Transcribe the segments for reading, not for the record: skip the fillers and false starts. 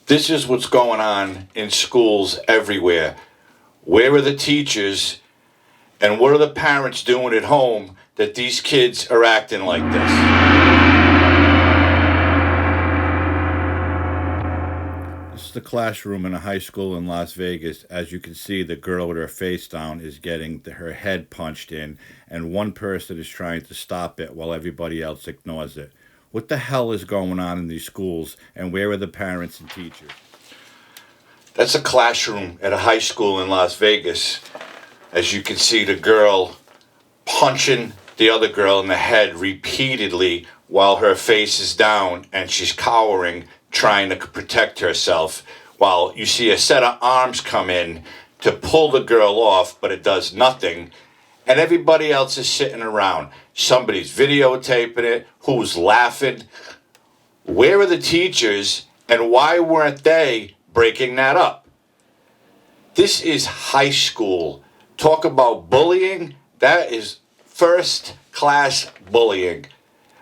This is what's going on in schools everywhere. Where are the teachers and what are the parents doing at home that these kids are acting like this? This is the classroom in a high school in Las Vegas. As you can see, the girl with her face down is getting her head punched in, and one person is trying to stop it while everybody else ignores it. What the hell is going on in these schools, and where are the parents and teachers? That's a classroom at a high school in Las Vegas. As you can see, the girl punching the other girl in the head repeatedly while her face is down and she's cowering, trying to protect herself, while you see a set of arms come in to pull the girl off, but it does nothing. And everybody else is sitting around. Somebody's videotaping it. Who's laughing? Where are the teachers, and why weren't they breaking that up? This is high school. Talk about bullying. That is first class bullying.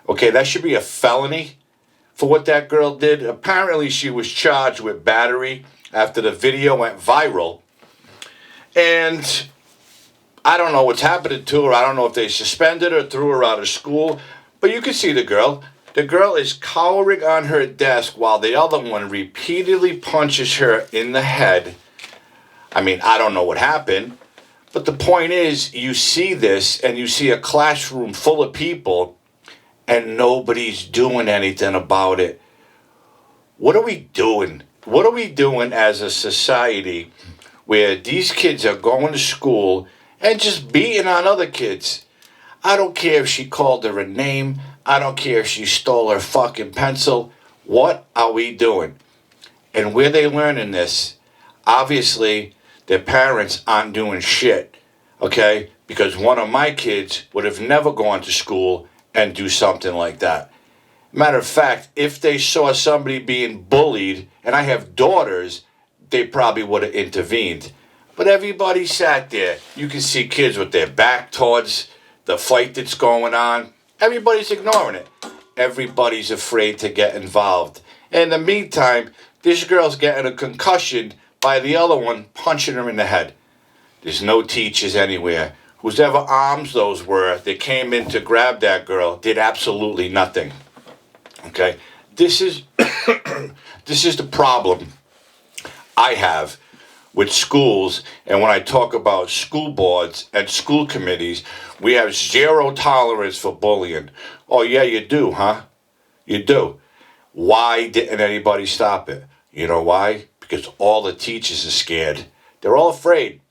Okay, that should be a felony for what that girl did. Apparently she was charged with battery after the video went viral. And I don't know what's happening to her. I don't know if they suspended her, threw her out of school. But you can see the girl. The girl is cowering on her desk while the other one repeatedly punches her in the head. I mean, I don't know what happened. But the point is, you see this and you see a classroom full of people and nobody's doing anything about it. What are we doing? What are we doing as a society where these kids are going to school and just beating on other kids? I don't care if she called her a name. I don't care if she stole her fucking pencil. What are we doing? And where they learning this? Obviously, their parents aren't doing shit, okay? Because one of my kids would have never gone to school and do something like that. Matter of fact, if they saw somebody being bullied, and I have daughters, they probably would have intervened. But everybody sat there. You can see kids with their back towards the fight that's going on. Everybody's ignoring it. Everybody's afraid to get involved. In the meantime, this girl's getting a concussion by the other one punching her in the head. There's no teachers anywhere. Whoever arms those were that came in to grab that girl did absolutely nothing. Okay? This is this is the problem I have with schools, and when I talk about school boards and school committees, we have zero tolerance for bullying. Oh yeah, you do, huh? You do. Why didn't anybody stop it? You know why? Because all the teachers are scared. They're all afraid.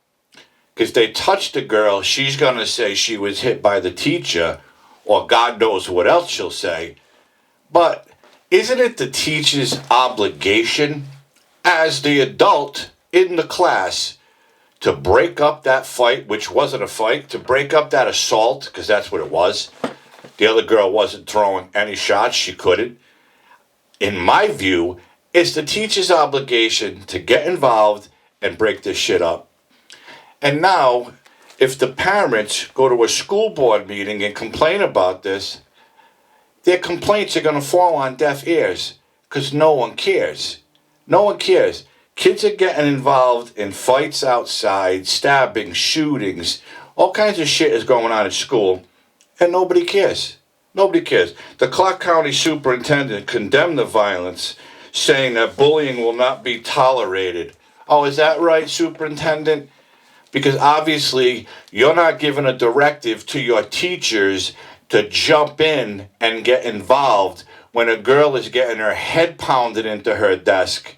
Because they touched the girl, she's going to say she was hit by the teacher, or God knows what else she'll say. But isn't it the teacher's obligation as the adult in the class to break up that fight, which wasn't a fight, to break up that assault, because that's what it was? The other girl wasn't throwing any shots. She couldn't. In my view, it's the teacher's obligation to get involved and break this shit up. And now, if the parents go to a school board meeting and complain about this, their complaints are going to fall on deaf ears because no one cares. No one cares. Kids are getting involved in fights outside, stabbing, shootings, all kinds of shit is going on at school, and nobody cares. Nobody cares. The Clark County superintendent condemned the violence, saying that bullying will not be tolerated. Oh, is that right, superintendent? Because obviously you're not giving a directive to your teachers to jump in and get involved when a girl is getting her head pounded into her desk.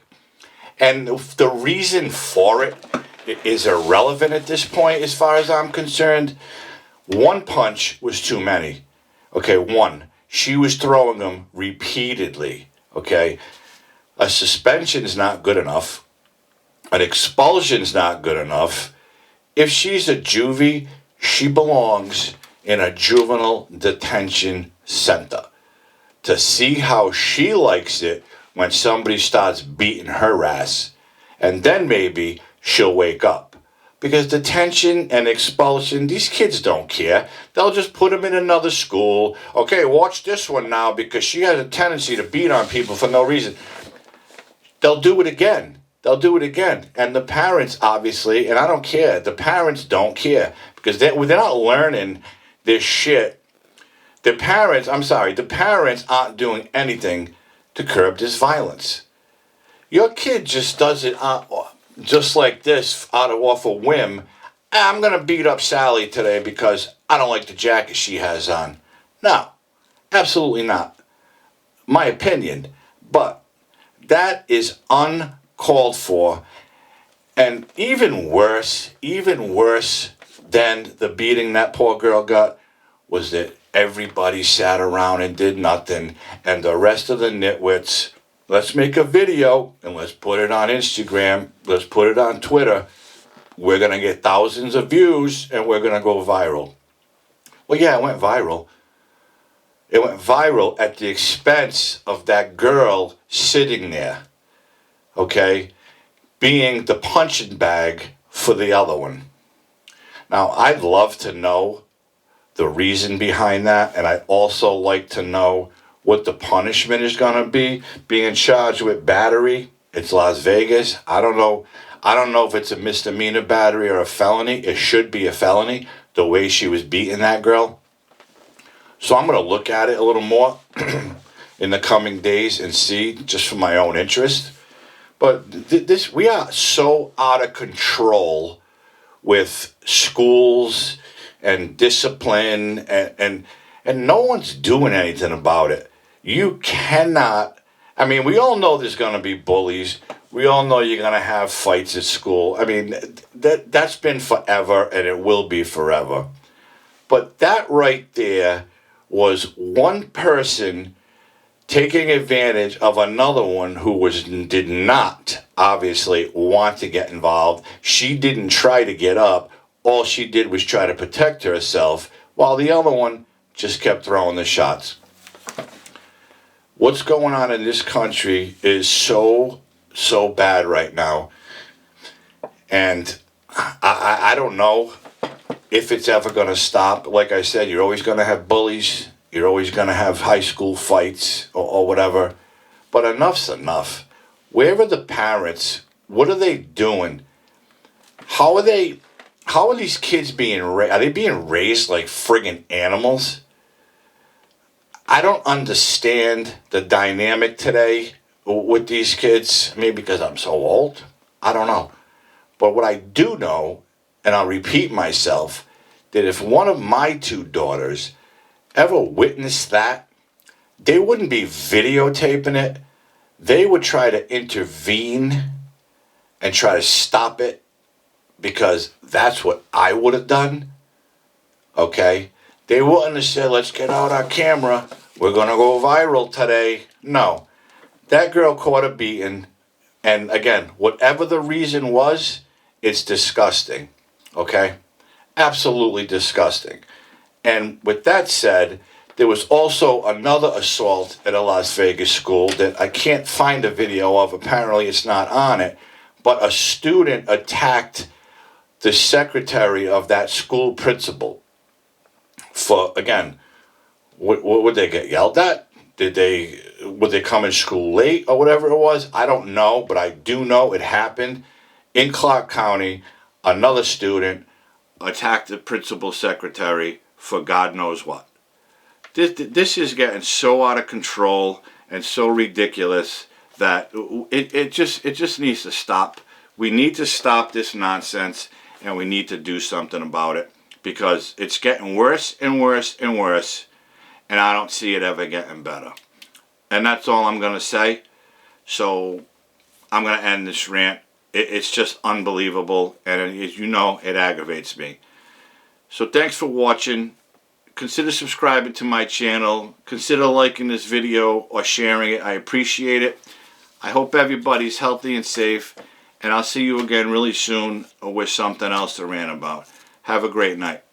And the reason for it is irrelevant at this point as far as I'm concerned. One punch was too many. Okay, one. She was throwing them repeatedly. Okay. A suspension's not good enough. An expulsion's not good enough. If she's a juvie, she belongs in a juvenile detention center to see how she likes it when somebody starts beating her ass. And then maybe she'll wake up. Because detention and expulsion, these kids don't care. They'll just put them in another school. Okay, watch this one now because she has a tendency to beat on people for no reason. they'll do it again. They'll do it again. And the parents, obviously, and I don't care, the parents don't care because they're not learning this shit. The parents aren't doing anything to curb this violence. Your kid just does it just like this off a whim. I'm going to beat up Sally today because I don't like the jacket she has on. No, absolutely not. My opinion. But that is uncalled for. And even worse than the beating that poor girl got was that everybody sat around and did nothing. And the rest of the nitwits, let's make a video and let's put it on Instagram. Let's put it on Twitter. We're going to get thousands of views and we're going to go viral. Well, yeah, it went viral. It went viral at the expense of that girl sitting there, okay, being the punching bag for the other one. Now, I'd love to know the reason behind that, and I'd also like to know what the punishment is going to be. Being charged with battery, it's Las Vegas. I don't know if it's a misdemeanor battery or a felony. It should be a felony, the way she was beating that girl. So I'm going to look at it a little more in the coming days and see, just for my own interest. But we are so out of control with schools and discipline, and no one's doing anything about it. You cannot. I mean, we all know there's going to be bullies. We all know you're going to have fights at school. I mean, that's been forever, and it will be forever. But that right there was one person taking advantage of another one who did not obviously want to get involved. She didn't try to get up. All she did was try to protect herself, while the other one just kept throwing the shots. What's going on in this country is so bad right now. And I don't know if it's ever going to stop. Like I said, you're always going to have bullies. You're always going to have high school fights or whatever. But enough's enough. Where are the parents? What are they doing? How are these kids being raised? Are they being raised like friggin' animals? I don't understand the dynamic today with these kids. Maybe because I'm so old. I don't know. But what I do know, and I'll repeat myself, that if one of my two daughters ever witnessed that, they wouldn't be videotaping it. They would try to intervene and try to stop it, because that's what I would have done. Okay? They wouldn't have said, let's get out our camera. We're going to go viral today. No. That girl caught a beating. And again, whatever the reason was, it's disgusting. Okay? Absolutely disgusting. And with that said, there was also another assault at a Las Vegas school that I can't find a video of. Apparently it's not on it. But a student attacked the secretary of that school principal for, again, what would they get yelled at? Would they come in school late or whatever it was? I don't know, but I do know it happened in Clark County. Another student attacked the principal secretary for God knows what. This is getting so out of control and so ridiculous that it just needs to stop. We need to stop this nonsense, and we need to do something about it, because it's getting worse and worse and worse, and I don't see it ever getting better. And that's all I'm going to say. So I'm going to end this rant. It's just unbelievable, and as you know, it aggravates me. So thanks for watching. Consider subscribing to my channel. Consider liking this video or sharing it. I appreciate it. I hope everybody's healthy and safe. And I'll see you again really soon with something else to rant about. Have a great night.